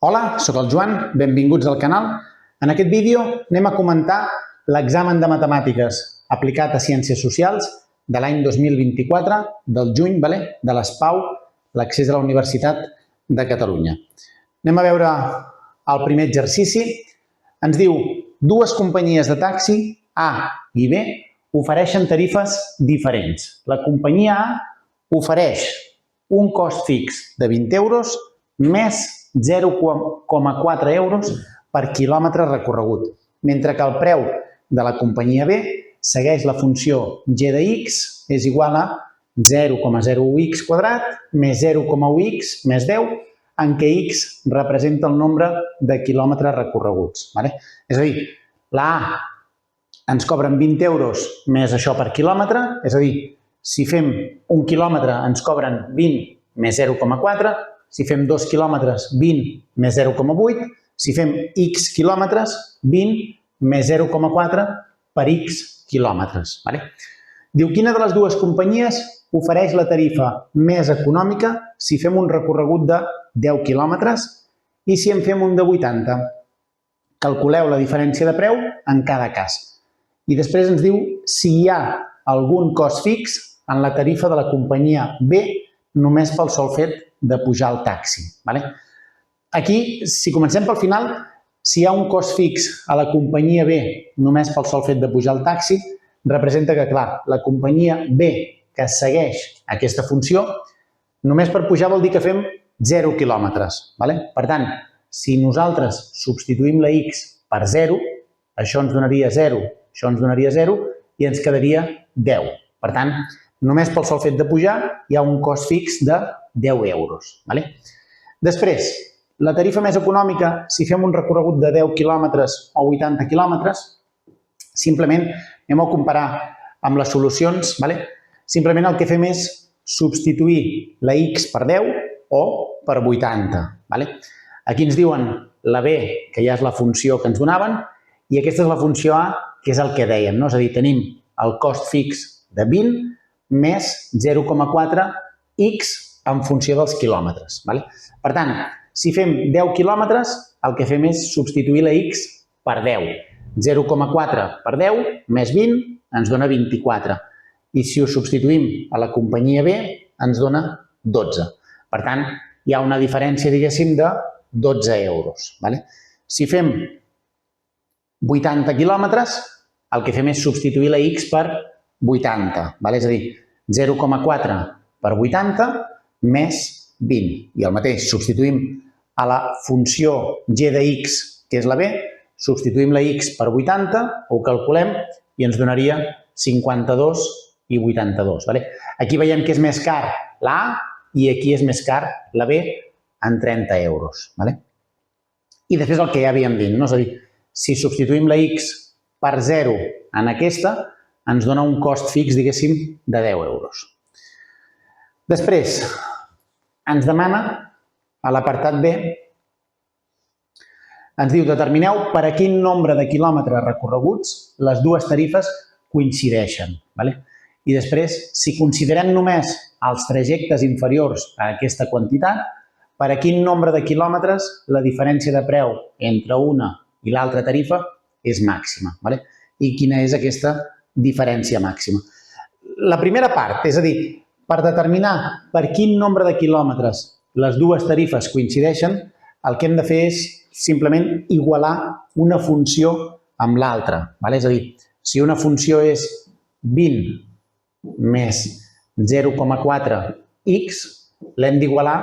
Hola, sóc el Joan, benvinguts al canal. En aquest vídeo anem a comentar l'examen de matemàtiques aplicat a Ciències Socials de l'any 2024, del juny, de l'ESPAU, l'accés a la Universitat de Catalunya. Anem a veure el primer exercici. Ens diu, dues companyies de taxi, A i B, ofereixen tarifes diferents. La companyia A ofereix un cost fix de 20 euros més 0,4 euros per quilòmetre recorregut, mentre que el preu de la companyia B segueix la funció g de x és igual a 0,01x quadrat més 0,1x més 10, en què x representa el nombre de quilòmetres recorreguts. És a dir, la A ens cobren 20 euros més això per quilòmetre, és a dir, si fem un quilòmetre ens cobren 20 més 0,4, si fem 2 quilòmetres, 20 més 0,8, si fem x quilòmetres, 20 més 0,4 per x quilòmetres. Diu, quina de les dues companyies ofereix la tarifa més econòmica si fem un recorregut de 10 quilòmetres i si en fem un de 80? Calculeu la diferència de preu en cada cas. I després ens diu si hi ha algun cost fix en la tarifa de la companyia B només pel sol fet de pujar al taxi. Aquí, si comencem pel final, si hi ha un cost fix a la companyia B només pel sol fet de pujar al taxi, representa que, clar, la companyia B que segueix aquesta funció, només per pujar vol dir que fem 0 quilòmetres. Per tant, si nosaltres substituïm la x per 0, això ens donaria 0, això ens donaria 0 i ens quedaria 10. Per tant, només pel sol fet de pujar hi ha un cost fix de 10 euros. Després, la tarifa més econòmica, si fem un recorregut de 10 quilòmetres o 80 quilòmetres, simplement anem a comparar amb les solucions. Simplement el que fem és substituir la x per 10 o per 80. Aquí ens diuen la b, que ja és la funció que ens donaven, i aquesta és la funció a, que és el que dèiem. És a dir, tenim el cost fix de 20 més 0,4x en funció dels quilòmetres. Per tant, si fem 10 quilòmetres, el que fem és substituir la x per 10. 0,4 per 10 més 20 ens dona 24. I si ho substituïm a la companyia B, ens dona 12. Per tant, hi ha una diferència, diguéssim, de 12 euros. Si fem 80 quilòmetres, el que fem és substituir la x per 80. És a dir, 0,4 per 80 més 20. I el mateix, substituïm a la funció g de x, que és la b, substituïm la x per 80, ho calculem i ens donaria 52 i 82. Aquí veiem que és més car la A i aquí és més car la B en 30 euros. I després el que ja havíem dit, és a dir, si substituïm la x per 0 en aquesta, ens dona un cost fix, diguéssim, de 10 euros. Després, ens demana, a l'apartat B, ens diu, determineu per a quin nombre de quilòmetres recorreguts les dues tarifes coincideixen. I després, si considerem només els trajectes inferiors a aquesta quantitat, per a quin nombre de quilòmetres la diferència de preu entre una i l'altra tarifa és màxima. I quina és aquesta diferència màxima. La primera part, és a dir, per determinar per quin nombre de quilòmetres les dues tarifes coincideixen, el que hem de fer és simplement igualar una funció amb l'altra. És a dir, si una funció és 20 més 0,4x, l'hem d'igualar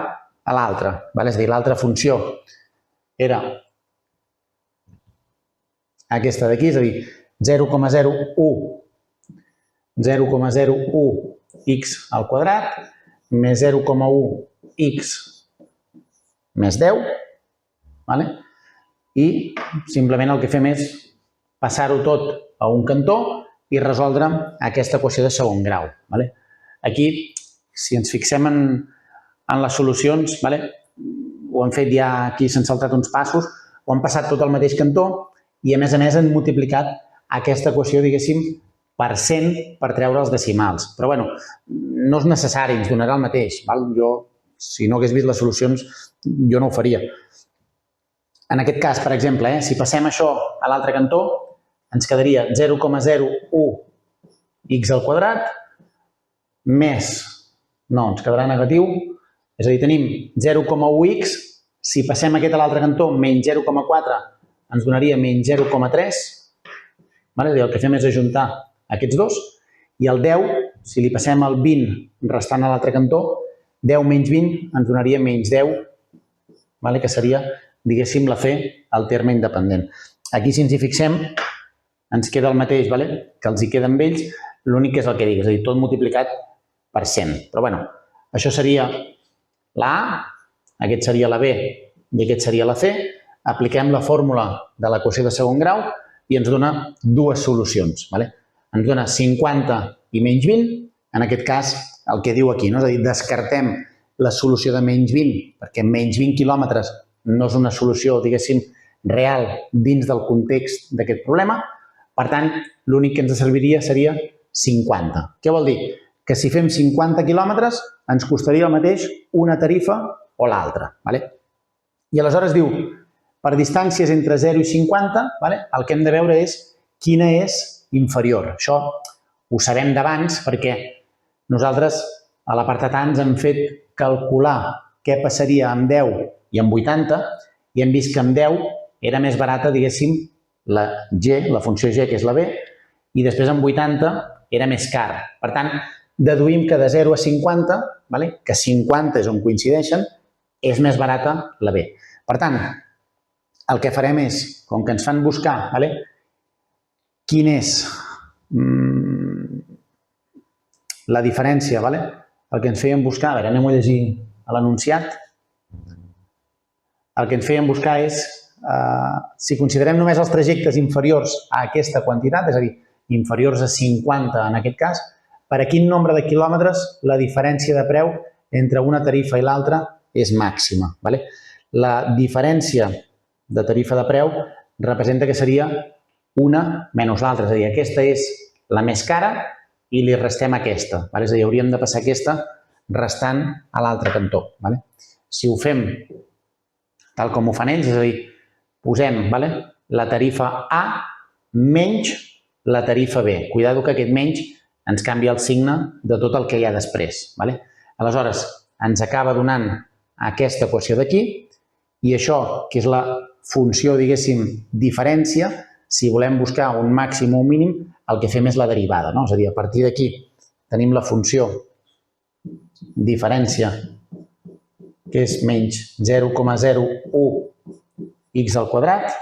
a l'altra. És a dir, l'altra funció era aquesta d'aquí, és a dir, 0,01x al quadrat més 0,1x més 10. I simplement el que fem és passar-ho tot a un cantó i resoldre aquesta equació de segon grau. Aquí, si ens fixem en les solucions, ho han fet ja aquí, s'han saltat uns passos, ho han passat tot al mateix cantó i a més han multiplicat aquesta equació, diguéssim, per 100 per treure els decimals. Però, no és necessari, ens donarà el mateix. Jo, si no hagués vist les solucions, jo no ho faria. En aquest cas, per exemple, si passem això a l'altre cantó, ens quedaria 0,01x al quadrat més, no, ens quedarà negatiu, és a dir, tenim 0,1x, si passem aquest a l'altre cantó, menys 0,4, ens donaria menys 0,3, el que fem és ajuntar aquests dos, i el 10, si li passem el 20 restant a l'altre cantó, 10 menys 20 ens donaria menys 10, que seria, diguéssim, la C al terme independent. Aquí, si ens hi fixem, ens queda el mateix que els hi queda amb ells, l'únic que és el que dic, és a dir, tot multiplicat per 100. Però, bueno, això seria la A, aquest seria la B i aquest seria la C. Apliquem la fórmula de l'equació de segon grau i ens dona dues solucions. Ens dona 50 i menys 20, en aquest cas el que diu aquí, és a dir, descartem la solució de menys 20, perquè menys 20 quilòmetres no és una solució, diguéssim, real dins del context d'aquest problema. Per tant, l'únic que ens serviria seria 50. Què vol dir? Que si fem 50 quilòmetres ens costaria el mateix una tarifa o l'altra. I aleshores diu, per distàncies entre 0 i 50, el que hem de veure és quina és inferior. Això ho sabem d'abans perquè nosaltres a l'apartat A ens hem fet calcular què passaria amb 10 i amb 80 i hem vist que amb 10 era més barata, diguéssim, la G, la funció G, que és la B, i després amb 80 era més cara. Per tant, deduïm que de 0 a 50, que 50 és on coincideixen, és més barata la B. Per tant, el que farem és, com que ens fan buscar quina és la diferència, el que ens feien buscar, a veure, anem a llegir l'enunciat, el que ens feien buscar és, si considerem només els trajectes inferiors a aquesta quantitat, és a dir, inferiors a 50 en aquest cas, per a quin nombre de quilòmetres la diferència de preu entre una tarifa i l'altra és màxima. La diferència de tarifa de preu representa que seria una menys l'altra, és a dir, aquesta és la més cara i li restem aquesta. És a dir, hauríem de passar aquesta restant a l'altre cantó. Si ho fem tal com ho fan ells, és a dir, posem la tarifa A menys la tarifa B. Cuidado que aquest menys ens canvia el signe de tot el que hi ha després. Aleshores, ens acaba donant aquesta equació d'aquí i això, que és la funció, diguéssim, diferència, si volem buscar un màxim o un mínim, el que fem és la derivada. És a dir, a partir d'aquí tenim la funció diferència, que és menys 0,01x al quadrat,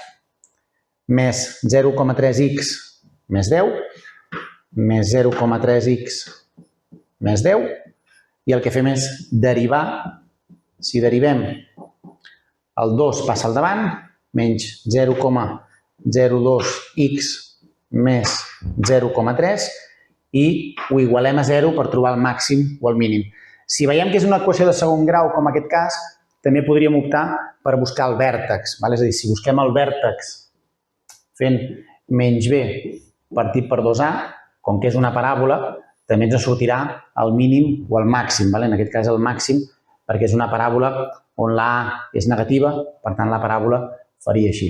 més 0,3x més 10, més 0,3x més 10, i el que fem és derivar, si derivem el 2 passa al davant, menys 0,02x més 0,3 i ho igualem a 0 per trobar el màxim o el mínim. Si veiem que és una equació de segon grau, com aquest cas, també podríem optar per buscar el vèrtex. És a dir, si busquem el vèrtex fent menys b partit per 2a, com que és una paràbola, també ens sortirà el mínim o el màxim. En aquest cas el màxim, perquè és una paràbola on la a és negativa, per tant la paràbola faria així.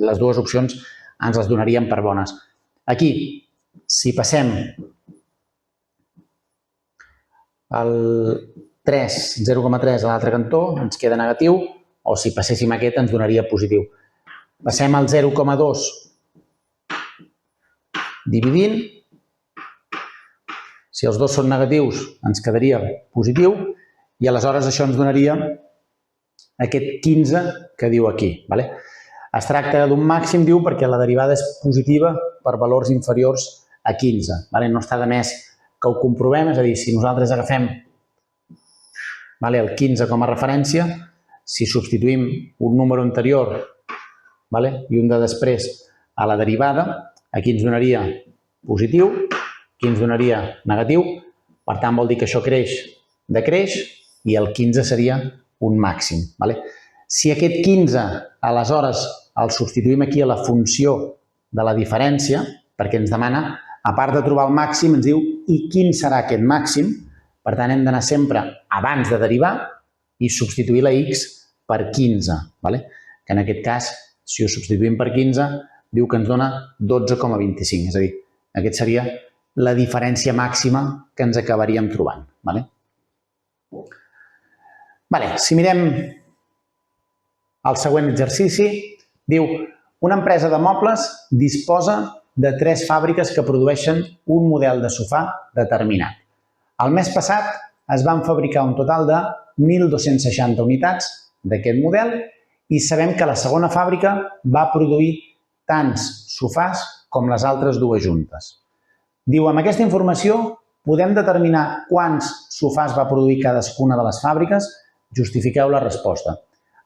Les dues opcions ens les donaríem per bones. Aquí, si passem el 0,3 a l'altre cantó, ens queda negatiu, o si passéssim aquest ens donaria positiu. Passem el 0,2 dividint. Si els dos són negatius, ens quedaria positiu i aleshores això ens donaria aquest 15 que diu aquí. Es tracta d'un màxim, diu, perquè la derivada és positiva per valors inferiors a 15. No està de més que ho comprovem, és a dir, si nosaltres agafem el 15 com a referència, si substituïm un número anterior i un de després a la derivada, aquí ens donaria positiu, aquí ens donaria negatiu, per tant vol dir que això creix, decreix, i el 15 seria un màxim. Si aquest 15, aleshores, el substituïm aquí a la funció de la diferència, perquè ens demana, a part de trobar el màxim, ens diu i quin serà aquest màxim, per tant hem d'anar sempre abans de derivar i substituir la x per 15. que en aquest cas, si ho substituïm per 15, diu que ens dona 12,25. És a dir, aquesta seria la diferència màxima que ens acabaríem trobant. Si mirem el següent exercici, diu una empresa de mobles disposa de 3 fàbriques que produeixen un model de sofà determinat. El mes passat es van fabricar un total de 1.260 unitats d'aquest model i sabem que la segona fàbrica va produir tants sofàs com les altres dues juntes. Diu, amb aquesta informació podem determinar quants sofàs va produir cadascuna de les fàbriques? Justifiqueu la resposta.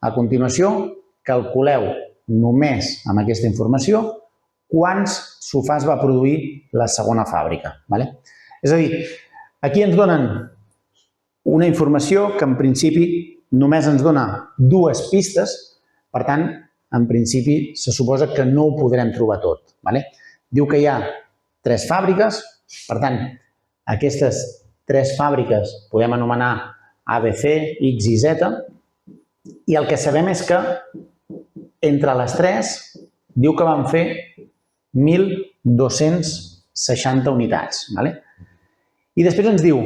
A continuació, calculeu només amb aquesta informació quants sofàs va produir la segona fàbrica. És a dir, aquí ens donen una informació que en principi només ens dona 2 pistes, per tant, en principi se suposa que no ho podrem trobar tot. Diu que hi ha 3 fàbriques, per tant, aquestes 3 fàbriques podem anomenar A, B, C, X i Z, i el que sabem és que entre les 3 diu que van fer 1.260 unitats. I després ens diu,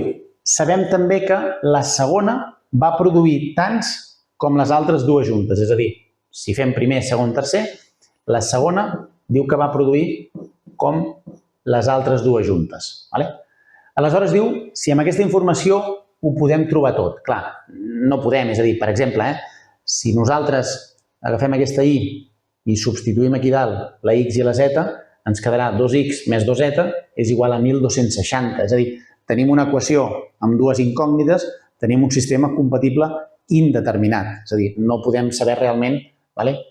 sabem també que la segona va produir tants com les altres dues juntes, és a dir, si fem primer, segon, tercer, la segona diu que va produir com les altres dues juntes. Aleshores diu, si amb aquesta informació ho podem trobar tot. Clar, no podem, és a dir, per exemple, si nosaltres agafem aquesta I i substituïm aquí dalt la X i la Z, ens quedarà 2X més 2Z és igual a 1.260. És a dir, tenim una equació amb 2 incògnites, tenim un sistema compatible indeterminat. És a dir, no podem saber realment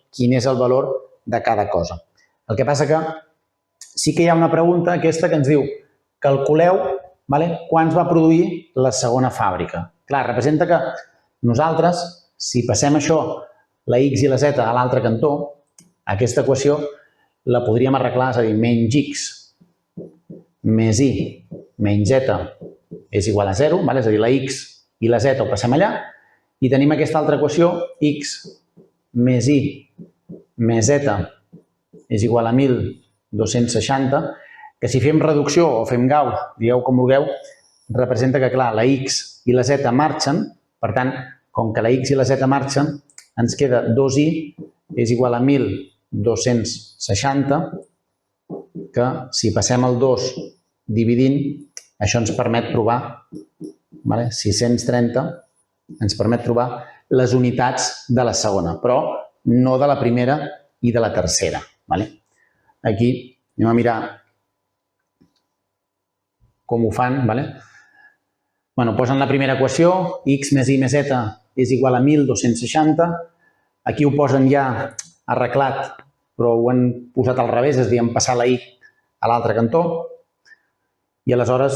quin és el valor de cada cosa. El que passa que sí que hi ha una pregunta, aquesta, que ens diu calculeu quants va produir la segona fàbrica. Clar, representa que nosaltres, si passem això, la X i la Z a l'altre cantó, aquesta equació la podríem arreglar, és a dir, menys X més Y menys Z és igual a 0, és a dir, la X i la Z ho passem allà, i tenim aquesta altra equació, X més Y més Z és igual a 1.260, que si fem reducció o fem Gauss, digueu com vulgueu, representa que, clar, la X i la Z marxen, per tant, com que la X i la Z marxen, ens queda 2Y és igual a 1.260, que si passem el 2 dividint, això ens permet trobar 630, ens permet trobar les unitats de la segona, però no de la primera i de la tercera. Aquí anem a mirar com ho fan. Posen la primera equació, X més Y més Z és igual a 1.260. Aquí ho posen ja arreglat, però ho han posat al revés, és a dir, han passat la Y a l'altre cantó. I aleshores,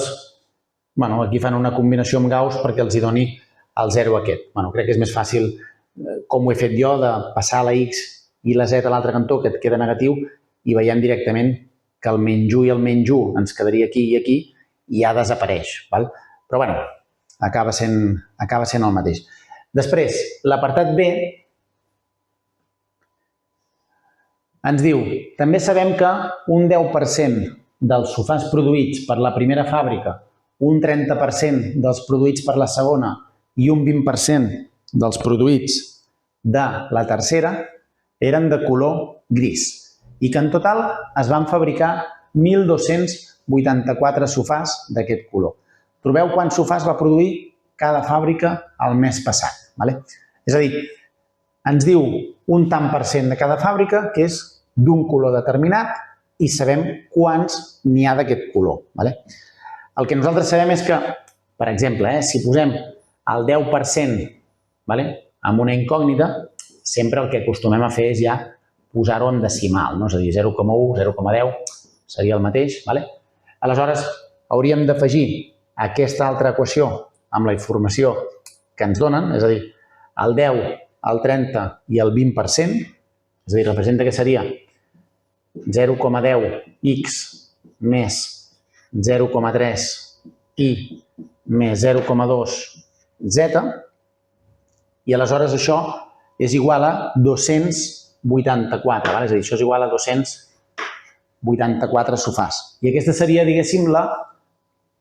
aquí fan una combinació amb Gauss perquè els hi doni el 0 aquest. Crec que és més fàcil, com ho he fet jo, de passar la X i la Z a l'altre cantó, que et queda negatiu, i veiem directament que el menys 1 i el menys 1 ens quedaria aquí i aquí, i ja desapareix. Però, acaba sent el mateix. Després, l'apartat B ens diu, també sabem que un 10% dels sofàs produïts per la primera fàbrica, un 30% dels produïts per la segona i un 20% dels produïts de la tercera eren de color gris i que en total es van fabricar 1.284 sofàs d'aquest color. Trobeu quants sofàs va produir cada fàbrica el mes passat. És a dir, ens diu un tant per cent de cada fàbrica, que és d'un color determinat, i sabem quants n'hi ha d'aquest color. El que nosaltres sabem és que, per exemple, si posem el 10% amb una incògnita, sempre el que acostumem a fer és ja posar-ho en decimal, és a dir, 0,1, 0,10, seria el mateix. Aleshores, hauríem d'afegir aquesta altra equació amb la informació que ens donen, és a dir, el 10, el 30 i el 20%, és a dir, representa que seria 0,10x més 0,3 i més 0,2z, i aleshores això és igual a 284. És a dir, això és igual a 284 sofàs. I aquesta seria, diguéssim, la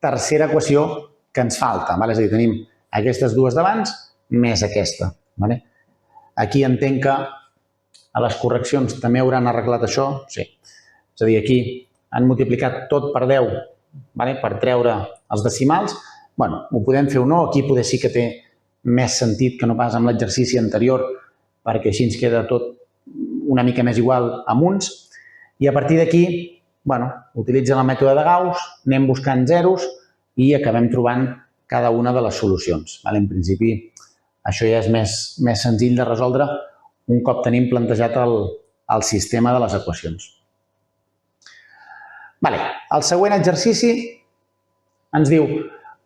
tercera equació que ens falta. És a dir, tenim aquestes dues d'abans més aquesta. Aquí entenc que a les correccions també hauran arreglat això. Sí. És a dir, aquí han multiplicat tot per 10 per treure els decimals. Ho podem fer o no. Aquí poder sí que té més sentit que no pas amb l'exercici anterior, perquè així ens queda tot una mica més igual amb uns. I a partir d'aquí, utilitzen el mètode de Gauss, anem buscant zeros i acabem trobant cada una de les solucions. En principi, això ja és més senzill de resoldre un cop tenim plantejat el sistema de les equacions. El següent exercici ens diu: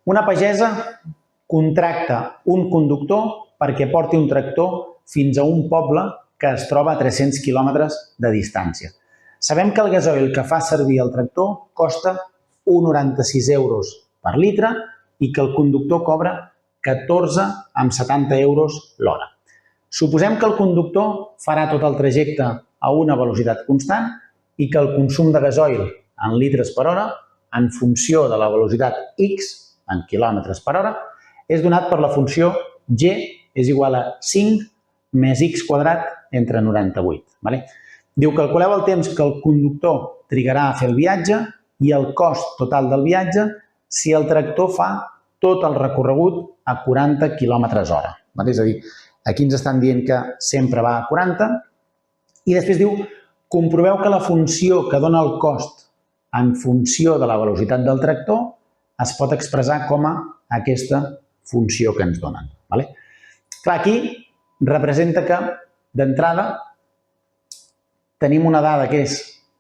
una pagesa contracta un conductor perquè porti un tractor fins a un poble que es troba a 300 quilòmetres de distància. Sabem que el gasoil que fa servir el tractor costa 1,96 euros per litre i que el conductor cobra 14,70 euros l'hora. Suposem que el conductor farà tot el trajecte a una velocitat constant i que el consum de gasoil en litres per hora, en funció de la velocitat x, en quilòmetres per hora, és donat per la funció g és igual a 5 més x quadrat entre 98. Diu, calculeu el temps que el conductor trigarà a fer el viatge i el cost total del viatge si el tractor fa tot el recorregut a 40 km/h. És a dir, aquí ens estan dient que sempre va a 40 i després diu, comproveu que la funció que dona el cost en funció de la velocitat del tractor es pot expressar com a aquesta funció que ens donen. Clar, aquí representa que, d'entrada, tenim una dada que és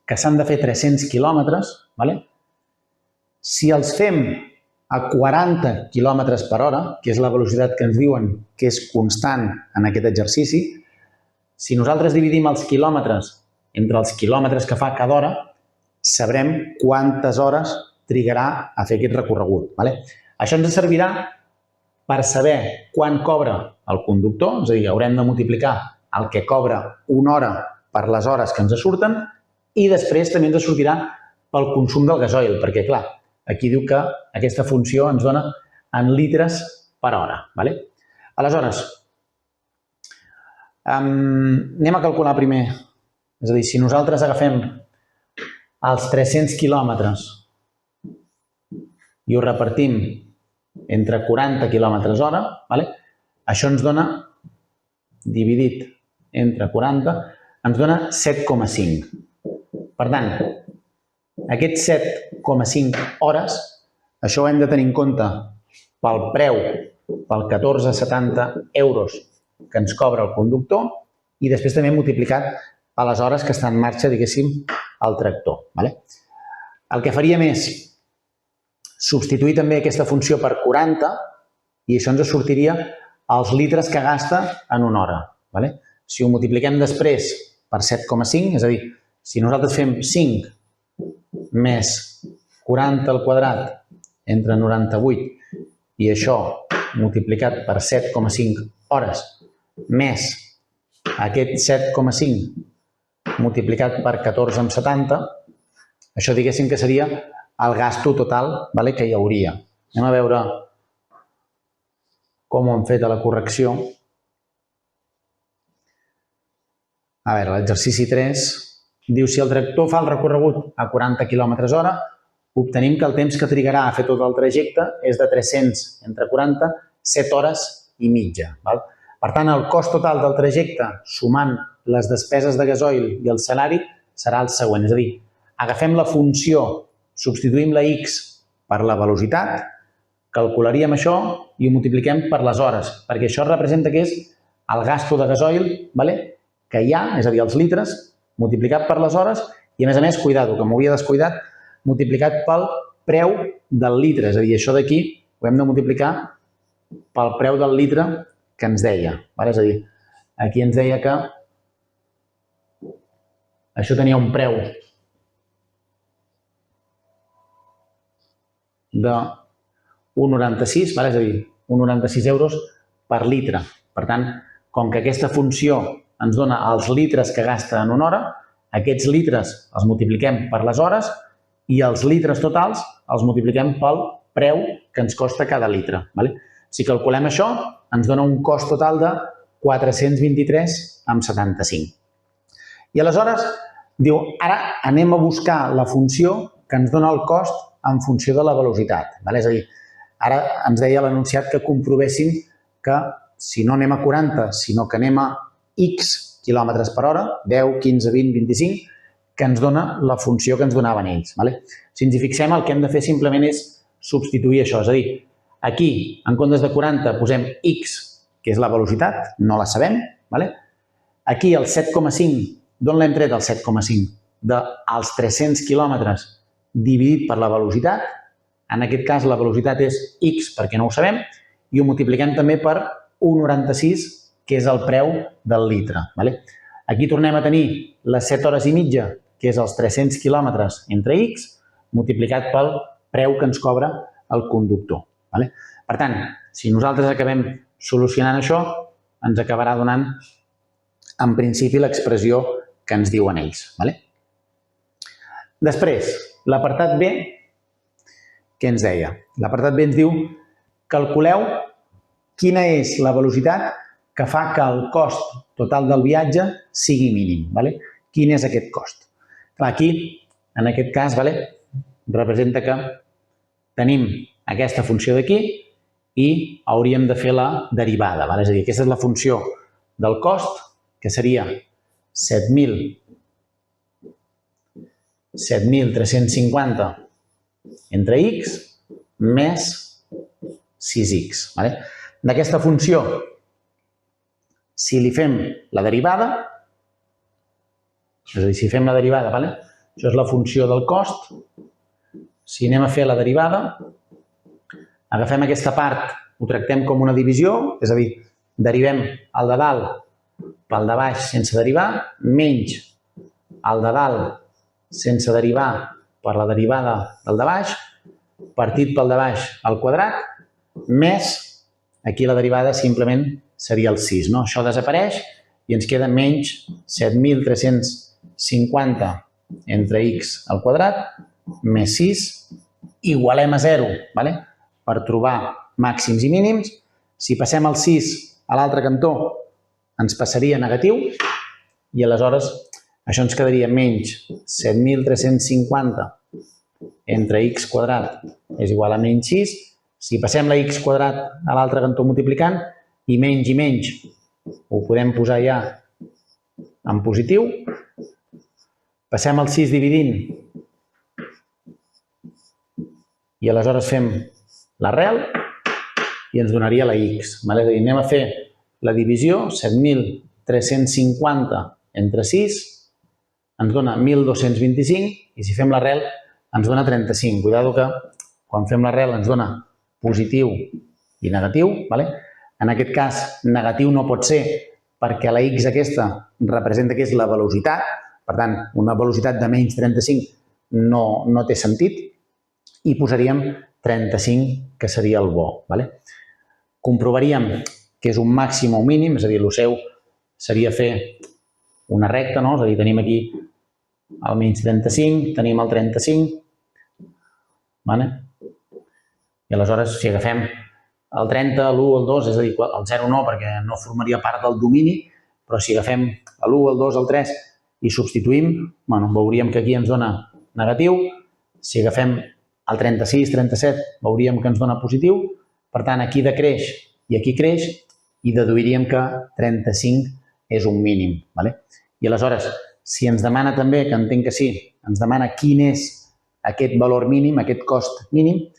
que s'han de fer 300 quilòmetres. Si els fem a 40 km/h, que és la velocitat que ens diuen que és constant en aquest exercici, si nosaltres dividim els quilòmetres entre els quilòmetres que fa cada hora, sabrem quantes hores trigarà a fer aquest recorregut. Això ens servirà per saber quan cobra el conductor, és a dir, haurem de multiplicar el que cobra una hora per les hores que ens surten i després també ens sortirà pel consum del gasoil, perquè, clar, aquí diu que aquesta funció ens dona en litres per hora. Aleshores, anem a calcular primer. És a dir, si nosaltres agafem els 300 quilòmetres i ho repartim entre 40 km/h, això ens dona, dividit entre 40, ens dona 7,5. Per tant, aquests 7,5 hores, això ho hem de tenir en compte pel preu, pel 14,70 euros que ens cobra el conductor i després també multiplicat per les hores que està en marxa, diguéssim, el tractor. El que faríem és substituir també aquesta funció per 40 i això ens sortiria els litres que gasta en una hora. Si ho multipliquem després per 7,5, és a dir, si nosaltres fem 5 més 40 al quadrat entre 98 i això multiplicat per 7,5 hores més aquest 7,5 multiplicat per 14,70, això diguéssim que seria el gasto total que hi hauria. Anem a veure com ho hem fet a la correcció. A veure, l'exercici 3 diu si el tractor fa el recorregut a 40 km/h, obtenim que el temps que trigarà a fer tot el trajecte és de 300 entre 40, 7 hores i mitja. Per tant, el cost total del trajecte, sumant les despeses de gasoil i el salari, serà el següent. És a dir, agafem la funció, substituïm la x per la velocitat, calcularíem això i ho multipliquem per les hores, perquè això representa que és el gasto de gasoil que hi ha, és a dir, els litres, multiplicat per les hores i, a més, cuidado, que m'hauria descuidat, multiplicat pel preu del litre. És a dir, això d'aquí ho hem de multiplicar pel preu del litre que ens deia. És a dir, aquí ens deia que això tenia un preu de 1,96, és a dir, 1,96 euros per litre. Per tant, com que aquesta funció ens dona els litres que gasta en una hora, aquests litres els multipliquem per les hores i els litres totals els multipliquem pel preu que ens costa cada litre. Si calculem això, ens dona un cost total de 423,75. I aleshores diu, ara anem a buscar la funció que ens dona el cost en funció de la velocitat. És a dir, ara ens deia l'anunciat que comprovéssim que si no anem a 40, sinó que anem a X quilòmetres per hora, 10, 15, 20, 25, que ens dona la funció que ens donaven ells. Si ens hi fixem, el que hem de fer simplement és substituir això. És a dir, aquí, en comptes de 40, posem X, que és la velocitat, no la sabem. Aquí el 7,5, d'on l'hem tret el 7,5? Dels 300 quilòmetres dividit per la velocitat. En aquest cas, la velocitat és X, perquè no ho sabem, i ho multipliquem també per 1,96, que és el preu del litre. Aquí tornem a tenir les 7 hores i mitja, que és els 300 quilòmetres entre X, multiplicat pel preu que ens cobra el conductor. Per tant, si nosaltres acabem solucionant això, ens acabarà donant, en principi, l'expressió que ens diuen ells. Després, l'apartat B, què ens deia? L'apartat B ens diu, calculeu quina és la velocitat que fa que el cost total del viatge sigui mínim. Quin és aquest cost? Aquí, en aquest cas, representa que tenim aquesta funció d'aquí i hauríem de fer la derivada. És a dir, aquesta és la funció del cost, que seria 7.350 entre X més 6X. D'aquesta funció, si li fem la derivada, és a dir, si fem la derivada, això és la funció del cost, si anem a fer la derivada, agafem aquesta part, ho tractem com una divisió, és a dir, derivem el de dalt pel de baix sense derivar, menys el de dalt sense derivar per la derivada del de baix, partit pel de baix al quadrat, més, aquí la derivada simplement seria el 6. Això desapareix i ens queda menys 7.350 entre X al quadrat més 6, igualem a 0, per trobar màxims i mínims. Si passem el 6 a l'altre cantó, ens passaria negatiu i aleshores això ens quedaria menys 7.350 entre X quadrat és igual a menys 6. Si passem la X quadrat a l'altre cantó multiplicant, i menys ho podem posar ja en positiu. Passem el 6 dividint i aleshores fem l'arrel i ens donaria la X. És a dir, anem a fer la divisió, 7.350 entre 6 ens dona 1.225 i si fem l'arrel ens dona 35. Cuidado que quan fem l'arrel ens dona positiu i negatiu. En aquest cas, negatiu no pot ser perquè la X aquesta representa que és la velocitat. Per tant, una velocitat de menys 35 no té sentit i posaríem 35, que seria el bo. Comprovaríem que és un màxim o un mínim, és a dir, el seu seria fer una recta, és a dir, tenim aquí el menys 35, tenim el 35, i aleshores si agafem el 30, l'1, el 2, és a dir, el 0 no, perquè no formaria part del domini, però si agafem l'1, el 2, el 3 i substituïm, veuríem que aquí ens dona negatiu. Si agafem el 36, 37, veuríem que ens dona positiu. Per tant, aquí decreix i aquí creix i deduiríem que 35 és un mínim. I aleshores, si ens demana també, que entenc que sí, ens demana quin és aquest valor mínim, aquest cost mínim,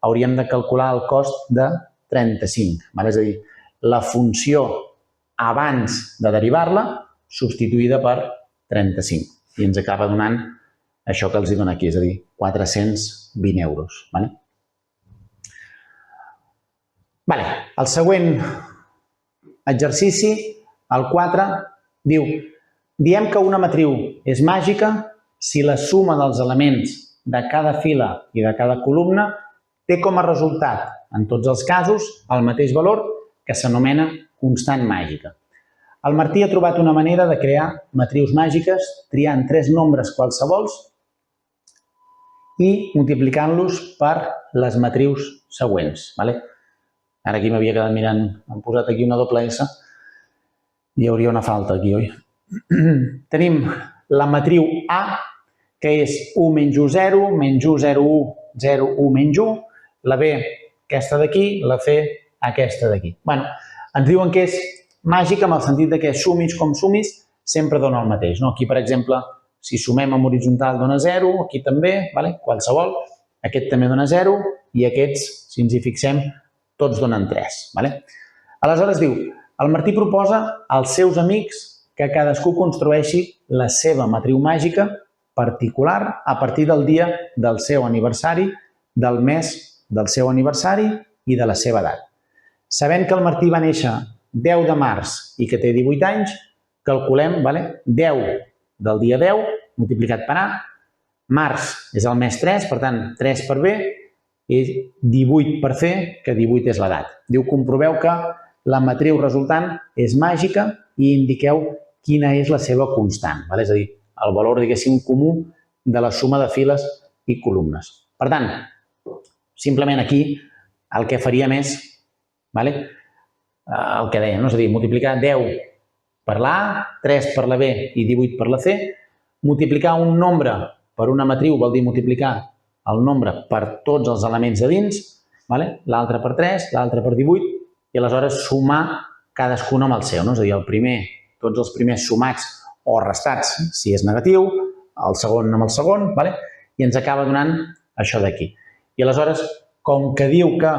hauríem de calcular el cost de 35. És a dir, la funció abans de derivar-la substituïda per 35. I ens acaba donant això que els dona aquí, és a dir, 420 euros. El següent exercici, el 4, diu: diem que una matriu és màgica si la suma dels elements de cada fila i de cada columna té com a resultat, en tots els casos, el mateix valor que s'anomena constant màgica. El Martí ha trobat una manera de crear matrius màgiques triant 3 nombres qualsevols i multiplicant-los per les matrius següents. Ara aquí m'havia quedat mirant, hem posat aquí una doble S i hi hauria una falta aquí, oi? Tenim la matriu A, que és 1 menys 1, 0, menys 1, 0, 1, 0, 1, menys 1, la B, aquesta d'aquí, la C, aquesta d'aquí. Ens diuen que és màgica en el sentit que sumis com sumis sempre dona el mateix. Aquí, per exemple, si sumem amb horitzontal dona 0, aquí també, qualsevol, aquest també dona 0 i aquests, si ens hi fixem, tots donen 3. Aleshores diu, el Martí proposa als seus amics que cadascú construeixi la seva matriu màgica particular a partir del dia del seu aniversari, del mes del seu aniversari i de la seva edat. Sabent que el Martí va néixer 10 de març i que té 18 anys, calculem 10 del dia 10 multiplicat per A, març és el mes 3, per tant 3 per B, i 18 per C, que 18 és l'edat. Diu, comproveu que la matriu resultant és màgica i indiqueu quina és la seva constant, és a dir, el valor, diguéssim, comú de la suma de files i columnes. Per tant, simplement aquí el que faríem és el que dèiem, és a dir, multiplicar 10 per la A, 3 per la B i 18 per la C, multiplicar un nombre per una matriu vol dir multiplicar el nombre per tots els elements de dins, l'altre per 3, l'altre per 18, i aleshores sumar cadascun amb el seu, és a dir, el primer, tots els primers sumats o restats si és negatiu, el segon amb el segon, i ens acaba donant això d'aquí. I aleshores, com que diu que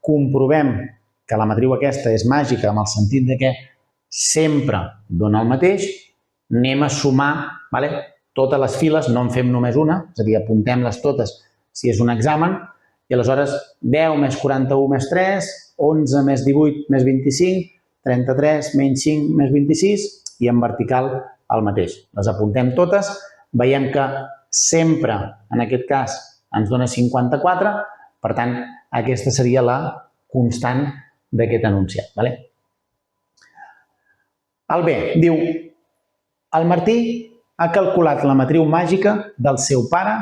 comprovem que la matriu aquesta és màgica en el sentit que sempre dona el mateix, anem a sumar totes les files, no en fem només una, és a dir, apuntem-les totes si és un examen, i aleshores 10 més 41 més 3, 11 més 18 més 25, 33 menys 5 més 26 i en vertical el mateix. Les apuntem totes, veiem que sempre, en aquest cas, ens dona 54, per tant, aquesta seria la constant d'aquest enunciat. El B diu, el Martí ha calculat la matriu màgica del seu pare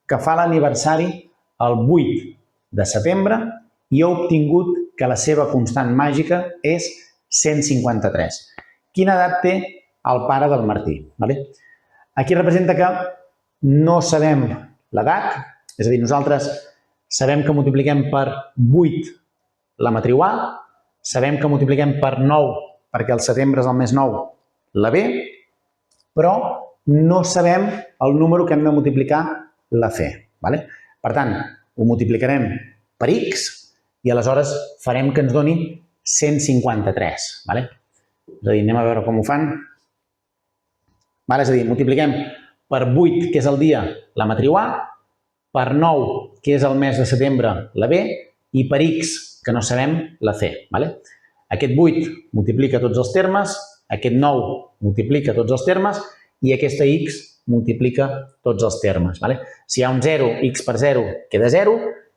que fa l'aniversari el 8 de setembre i ha obtingut que la seva constant màgica és 153. Quina edat té el pare del Martí? Aquí representa que no sabem l'edat, és a dir, nosaltres sabem que multipliquem per 8 la matriu A, sabem que multipliquem per 9, perquè el setembre és el mes 9, la B, però no sabem el número que hem de multiplicar la C. Per tant, ho multiplicarem per X i aleshores farem que ens doni 153. És a dir, anem a veure com ho fan. És a dir, multipliquem per 8, que és el dia, la matriu A, per 9, que és el mes de setembre, la B, i per X, que no sabem, la C. Aquest 8 multiplica tots els termes, aquest 9 multiplica tots els termes i aquesta X multiplica tots els termes. Si hi ha un 0, X per 0 queda 0,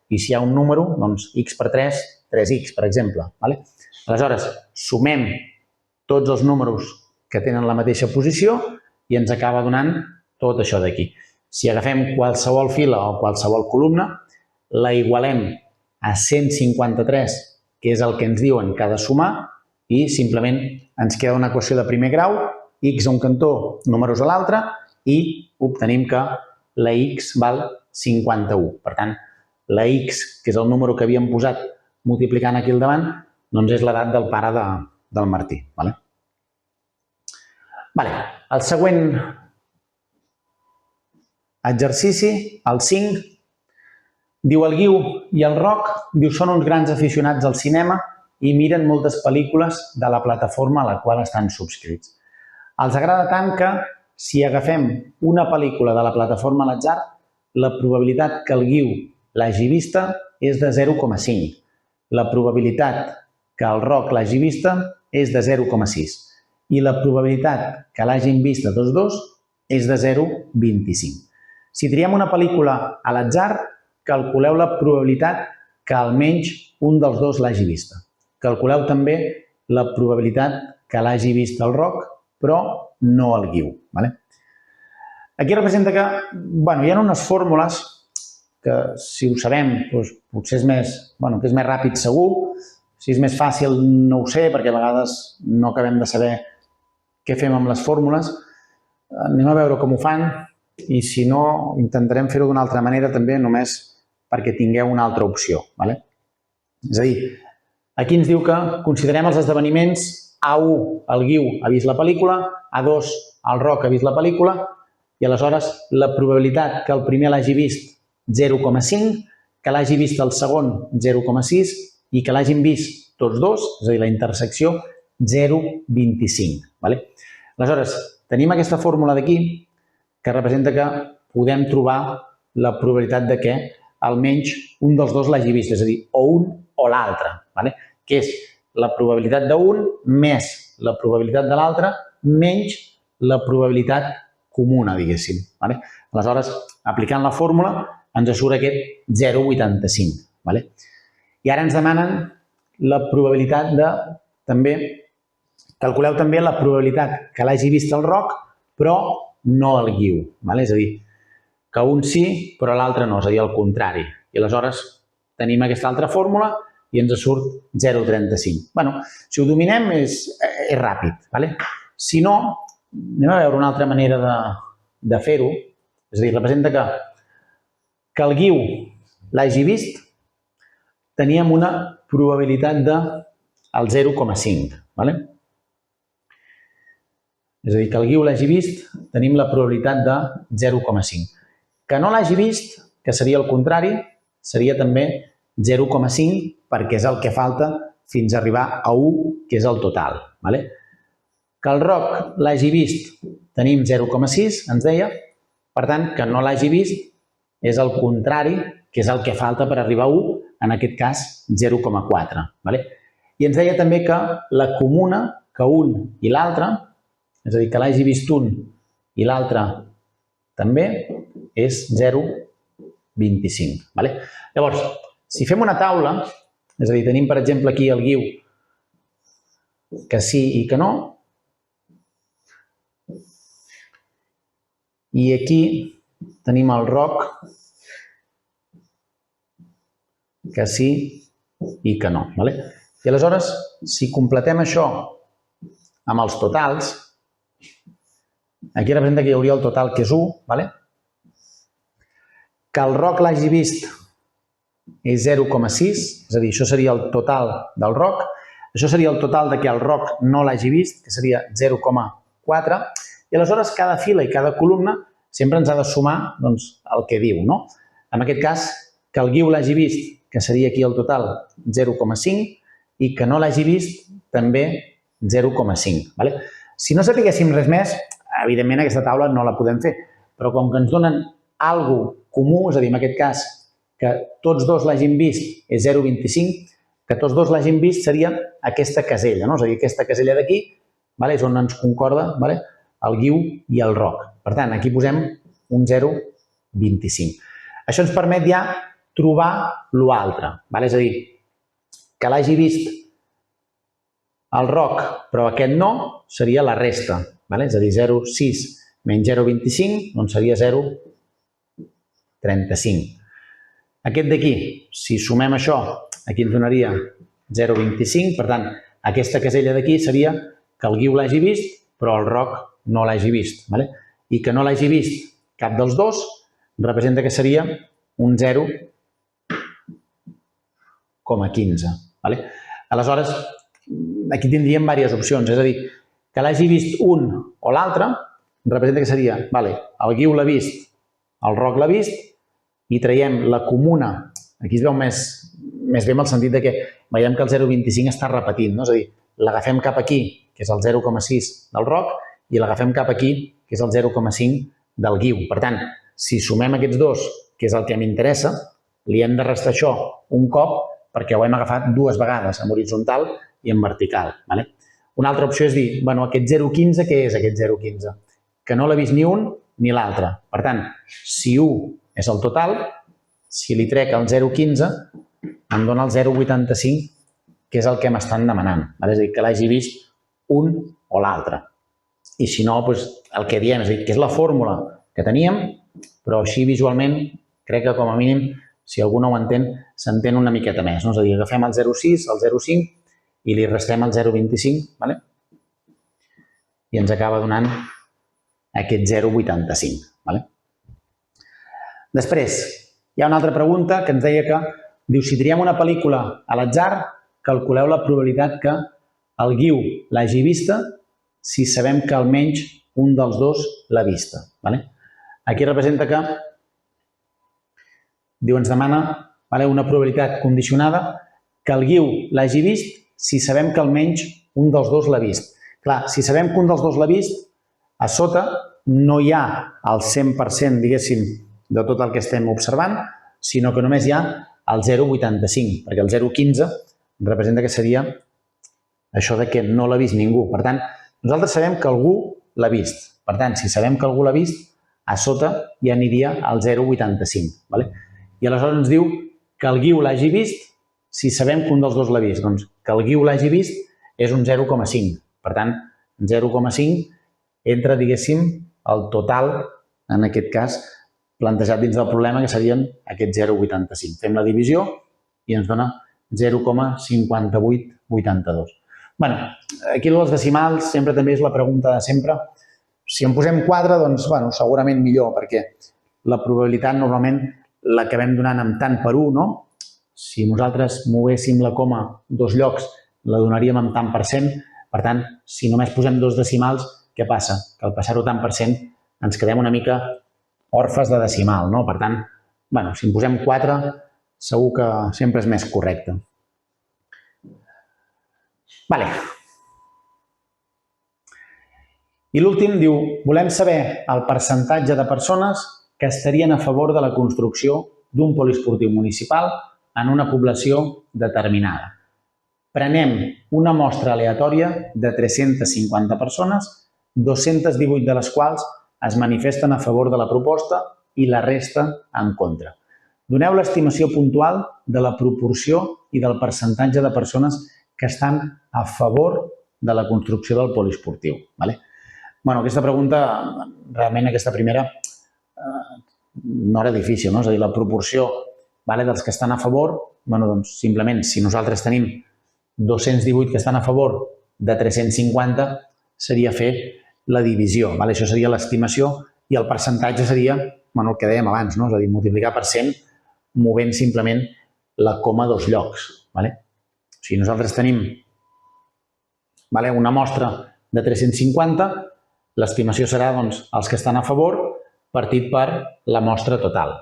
i si hi ha un número, doncs X per 3, 3X, per exemple. Aleshores, sumem tots els números que tenen la mateixa posició i ens acaba donant tot això d'aquí. Si agafem qualsevol fila o qualsevol columna, la igualem a 153, que és el que ens diuen que ha de sumar, i simplement ens queda una equació de primer grau, X a un cantó, números a l'altre, i obtenim que la X val 51. Per tant, la X, que és el número que havíem posat multiplicant aquí al davant, doncs és l'edat del pare del Martí. El següent exercici, el 5, diu el Guiu i el Roc, són uns grans aficionats al cinema i miren moltes pel·lícules de la plataforma a la qual estan subscrits. Els agrada tant que, si agafem una pel·lícula de la plataforma a l'atzar, la probabilitat que el Guiu l'hagi vista és de 0,5. La probabilitat que el Roc l'hagi vista és de 0,6. I la probabilitat que l'hagin vista tots dos és de 0,25. Si triem una pel·lícula a l'atzar, calculeu la probabilitat que almenys un dels dos l'hagi vista. Calculeu també la probabilitat que l'hagi vist el Roc, però no el Guiu. Aquí representa que hi ha unes fórmules que, si ho sabem, potser és més ràpid segur. Si és més fàcil, no ho sé, perquè a vegades no acabem de saber què fem amb les fórmules. Anem a veure com ho fan i, si no, intentarem fer-ho d'una altra manera també, només perquè tingueu una altra opció. És a dir, aquí ens diu que considerem els esdeveniments A1, el Guiu ha vist la pel·lícula, A2, el Roc ha vist la pel·lícula, i aleshores la probabilitat que el primer l'hagi vist 0,5, que l'hagi vist el segon 0,6 i que l'hagin vist tots dos, és a dir, la intersecció, 0,25. Aleshores, tenim aquesta fórmula d'aquí que representa que podem trobar la probabilitat de que almenys un dels dos l'hagi vist, és a dir, o un o l'altre, que és la probabilitat d'un més la probabilitat de l'altre menys la probabilitat comuna, diguéssim. Aleshores, aplicant la fórmula, ens surt aquest 0,85. I ara ens demanen la probabilitat de, també, calculeu també la probabilitat que l'hagi vist el Roc, però no el Guiu. És a dir, que un sí, però l'altre no, és a dir, el contrari. I aleshores tenim aquesta altra fórmula i ens surt 0,35. Si ho dominem és ràpid. Si no, anem a veure una altra manera de fer-ho. És a dir, representa que el Guiu l'hagi vist, teníem una probabilitat del 0,5. És a dir, que el Guiu l'hagi vist, tenim la probabilitat de 0,5. Que no l'hagi vist, que seria el contrari, seria també 0,5, perquè és el que falta fins a arribar a 1, que és el total. Que el Roc l'hagi vist, tenim 0,6, ens deia. Per tant, que no l'hagi vist és el contrari, que és el que falta per arribar a 1, en aquest cas 0,4. I ens deia també que la comuna, que un i l'altre, és a dir, que l'hagi vist un i l'altre també, és 0,25. Llavors, si fem una taula, és a dir, tenim, per exemple, aquí el Guiu que sí i que no, i aquí tenim el Roc que sí i que no. I aleshores, si completem això amb els totals, aquí representa que hi hauria el total que és 1, que el Roc l'hagi vist és 0,6, és a dir, això seria el total del Roc, això seria el total de que el Roc no l'hagi vist, que seria 0,4, i aleshores cada fila i cada columna sempre ens ha de sumar el que diu. En aquest cas, que el Guiu l'hagi vist, que seria aquí el total 0,5, i que no l'hagi vist també 0,5. Si no sapiguéssim res més, evidentment aquesta taula no la podem fer, però com que ens donen alguna cosa comú, és a dir, en aquest cas, que tots dos l'hagin vist és 0,25, que tots dos l'hagin vist seria aquesta casella, és a dir, aquesta casella d'aquí és on ens concorda el Guiu i el Roc. Per tant, aquí posem un 0,25. Això ens permet ja trobar l'altre. És a dir, que l'hagi vist el Roc, però aquest no, seria la resta. És a dir, 0,6 menys 0,25, doncs seria 0,35. Aquest d'aquí, si sumem això, aquí ens donaria 0,25. Per tant, aquesta casella d'aquí seria que el Guiu l'hagi vist, però el Roc no l'hagi vist. I que no l'hagi vist cap dels dos representa que seria un 0,15. Aleshores, aquí tindríem diverses opcions. És a dir, que l'hagi vist un o l'altre representa que seria, el Guiu l'ha vist, el Roc l'ha vist, i traiem la comuna. Aquí es veu més bé en el sentit que veiem que el 0,25 està repetint. És a dir, l'agafem cap aquí, que és el 0,6 del Roc, i l'agafem cap aquí, que és el 0,5 del Guiu. Per tant, si sumem aquests dos, que és el que m'interessa, li hem de restar això un cop perquè ho hem agafat dues vegades, en horitzontal i en vertical. Una altra opció és dir, aquest 0,15, què és aquest 0,15? Que no l'ha vist ni un ni l'altre. Per tant, si 1 és el total, si li trec el 0,15, em dona el 0,85, que és el que m'estan demanant. És a dir, que l'hagi vist un o l'altre. I si no, el que diem és que és la fórmula que teníem, però així visualment crec que com a mínim, si algú no ho entén, s'entén una miqueta més. És a dir, agafem el 0,6, el 0,5 i li restem el 0,25 i ens acaba donant aquest 0,85. Després, hi ha una altra pregunta que ens deia que diu, si triem una pel·lícula a l'atzar, calculeu la probabilitat que el Guiu l'hagi vista si sabem que almenys un dels dos l'ha vista. Aquí representa que ens demana una probabilitat condicionada que el Guiu l'hagi vist si sabem que almenys un dels dos l'ha vist. Clar, si sabem que un dels dos l'ha vist, a sota no hi ha el 100%, diguéssim, de tot el que estem observant, sinó que només hi ha el 0,85, perquè el 0,15 representa que seria això de que no l'ha vist ningú. Per tant, nosaltres sabem que algú l'ha vist. Per tant, si sabem que algú l'ha vist, a sota ja aniria al 0,85. I aleshores ens diu que el Guiu l'hagi vist si sabem que un dels dos l'ha vist. Doncs que el Guiu l'hagi vist és un 0,5. Per tant, 0,5 entra, diguéssim, el total, en aquest cas, plantejat dins del problema, que serien aquest 0,85. Fem la divisió i ens dona 0,5882. Aquí els decimals sempre també és la pregunta de sempre. Si en posem 4, doncs segurament millor, perquè la probabilitat normalment l'acabem donant amb tant per 1, no? Si nosaltres moguéssim la coma 2 llocs, la donaríem amb tant per cent. Per tant, si només posem 2 decimals, què passa? Que al passar-ho tant per cent ens quedem una mica orfes de decimal, no? Per tant, si en posem 4, segur que sempre és més correcte. I l'últim diu, volem saber el percentatge de persones que estarien a favor de la construcció d'un poliesportiu municipal en una població determinada. Prenem una mostra aleatòria de 350 persones, 218 de les quals es manifesten a favor de la proposta i la resta en contra. Doneu l'estimació puntual de la proporció i del percentatge de persones que estan a favor de la construcció del poliesportiu. Aquesta pregunta, realment aquesta primera, no era difícil, no? És a dir, la proporció dels que estan a favor, doncs simplement si nosaltres tenim 218 que estan a favor de 350 seria fer la divisió. Això seria l'estimació i el percentatge seria el que dèiem abans, és a dir, multiplicar per 100 movent simplement la coma a 2 llocs. Si nosaltres tenim una mostra de 350, l'estimació serà els que estan a favor partit per la mostra total.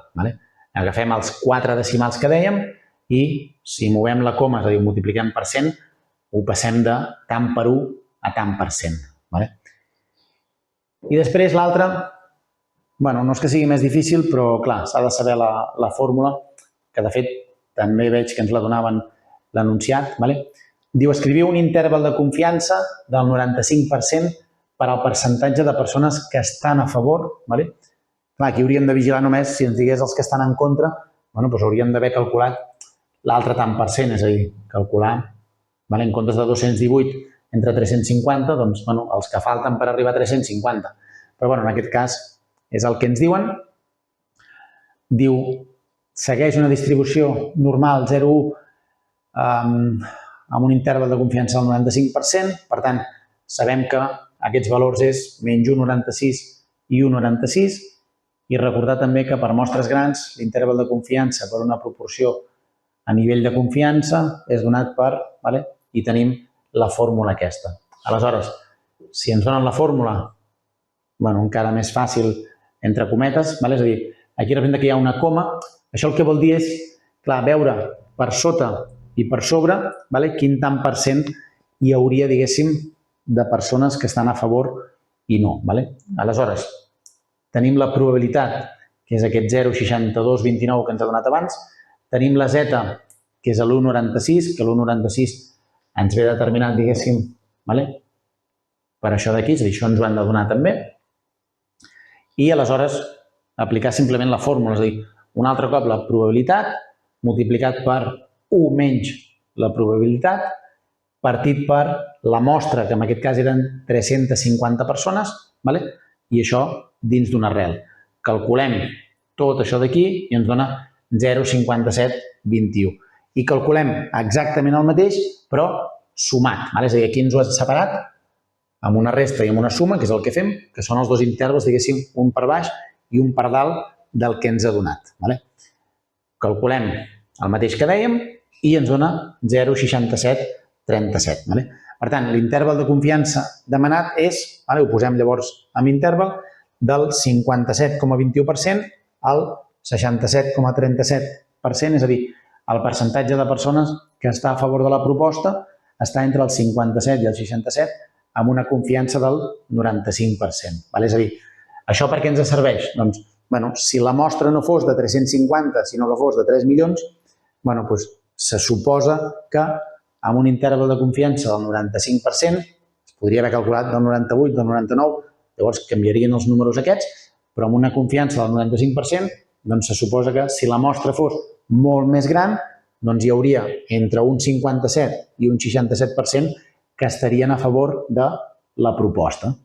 Agafem els 4 decimals que dèiem i si movem la coma, és a dir, multipliquem per 100, ho passem de tant per 1 a tant per 100. I després l'altre, no és que sigui més difícil, però clar, s'ha de saber la fórmula, que de fet també veig que ens la donaven l'enunciat. Diu, escriviu un interval de confiança del 95% per al percentatge de persones que estan a favor. Aquí hauríem de vigilar només, si ens digués els que estan en contra, hauríem d'haver calculat l'altre tant per cent, és a dir, calcular, en comptes de 218 entre 350, doncs, els que falten per arribar a 350. Però, en aquest cas, és el que ens diuen. Diu, segueix una distribució normal 0,1 amb un interval de confiança del 95%. Per tant, sabem que aquests valors és menys 1,96 i 1,96. I recordar també que per mostres grans, l'interval de confiança per una proporció a nivell de confiança és donat per, i tenim la fórmula aquesta. Aleshores, si ens donen la fórmula, encara més fàcil, entre cometes, és a dir, aquí representa que hi ha una coma. Això el que vol dir és, clar, veure per sota i per sobre quin tant per cent hi hauria, diguéssim, de persones que estan a favor i no. Aleshores, tenim la probabilitat, que és aquest 0,6229 que ens ha donat abans, tenim la Z, que és l'1,96, que l'1,96 ens ve determinat, diguéssim, per això d'aquí, és a dir, això ens ho han de donar també. I aleshores aplicar simplement la fórmula, és a dir, un altre cop la probabilitat multiplicat per 1 menys la probabilitat partit per la mostra, que en aquest cas eren 350 persones, i això dins d'una arrel. Calculem tot això d'aquí i ens dona 0,5721. I calculem exactament el mateix, però sumat. És a dir, aquí ens ho ha separat amb una resta i amb una suma, que és el que fem, que són els dos intervals, diguéssim, un per baix i un per dalt del que ens ha donat. Calculem el mateix que dèiem i ens dona 0,6737. Per tant, l'interval de confiança demanat és, ho posem llavors amb interval, del 57,21% al 67,37%, és a dir, el percentatge de persones que està a favor de la proposta està entre el 57 i el 67 amb una confiança del 95%. És a dir, això per què ens serveix? Doncs, si la mostra no fos de 350, sinó que fos de 3 milions, se suposa que amb un interval de confiança del 95%, es podria haver calculat del 98, del 99, llavors canviarien els números aquests, però amb una confiança del 95%, se suposa que si la mostra fos molt més gran, hi hauria entre un 57 i un 67% que estarien a favor de la proposta.